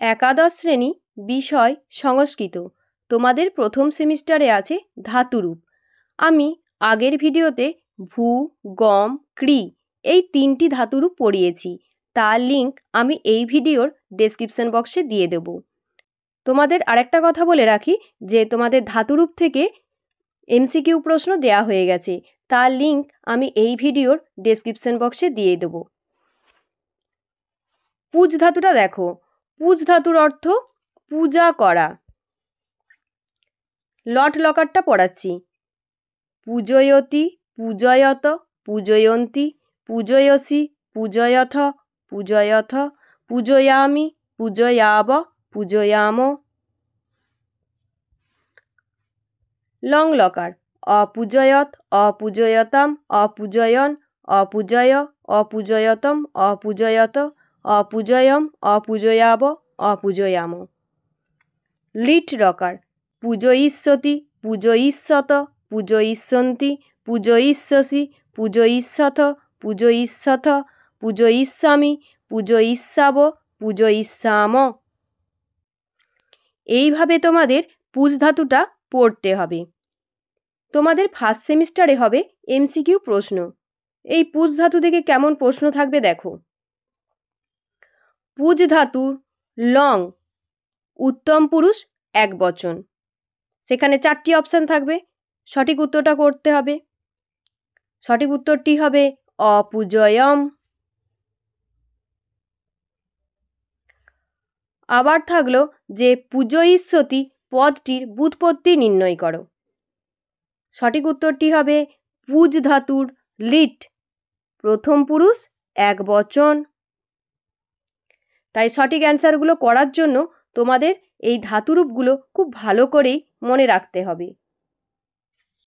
একাদশ শ্রেণী, বিষয় সংস্কৃত। তোমাদের প্রথম সেমিস্টারে আছে ধাতুরূপ। আমি আগের ভিডিওতে ভূ, গম, ক্রি এই 3টি ধাতুরূপ পড়িয়েছি। তার লিঙ্ক আমি এই ভিডিওর ডেসক্রিপশন বক্সে দিয়ে দেব। তোমাদের আরেকটা কথা বলে রাখি যে তোমাদের ধাতুরূপ থেকে এমসিকিউ প্রশ্ন দেয়া হয়ে গেছে। তার লিঙ্ক আমি এই ভিডিওর ডেসক্রিপশন বক্সে দিয়ে দেব। পূজ ধাতুটা দেখো। পূজ ধাতুর অর্থ পূজা করা। লট লকারটা পড়াচ্ছি। পূজয়তি, পূজয়ত, পূজয়ন্তি, পূজয়সি, পূজয়থ, পূজয়থ, পূজয়ামি, পূজয়াব, পূজয়াম। লং লকার। অপূজয়ত, অপূজয়তাম, অপূজয়ন, অপূজয়, অপূজয়তম, অপূজয়ত, অপূজয়ম, অপূজয়াব, অপূজয়াম। লিট রকার। পূজয়িষ্যতি, পূজয়িষ্যত, পূজয়িষ্যন্তি, পূজয়িষ্যসি, পূজয়িষ্যথ, পূজয়িষ্যথ, পূজয়িষ্যামি, পূজয়িষ্যাব, পূজয়িষ্যাম। এইভাবে তোমাদের পূজ ধাতুটা পড়তে হবে। তোমাদের ফার্স্ট সেমিস্টারে হবে এমসিকিউ প্রশ্ন। এই পূজ ধাতু থেকে কেমন প্রশ্ন থাকবে দেখো। পূজ ধাতুর লং উত্তম পুরুষ একবচন। সেখানে 4টি অপশান থাকবে। সঠিক উত্তরটা করতে হবে। সঠিক উত্তরটি হবে অপূজয়ম। আবার থাকলো যে পূজয়িষ্যতি পদটির ব্যুৎপত্তি নির্ণয় করো। সঠিক উত্তরটি হবে পূজ ধাতুর লিট প্রথম পুরুষ একবচন। তাই সঠিক অ্যান্সারগুলো করার জন্য তোমাদের এই ধাতুরূপগুলো খুব ভালো করেই মনে রাখতে হবে।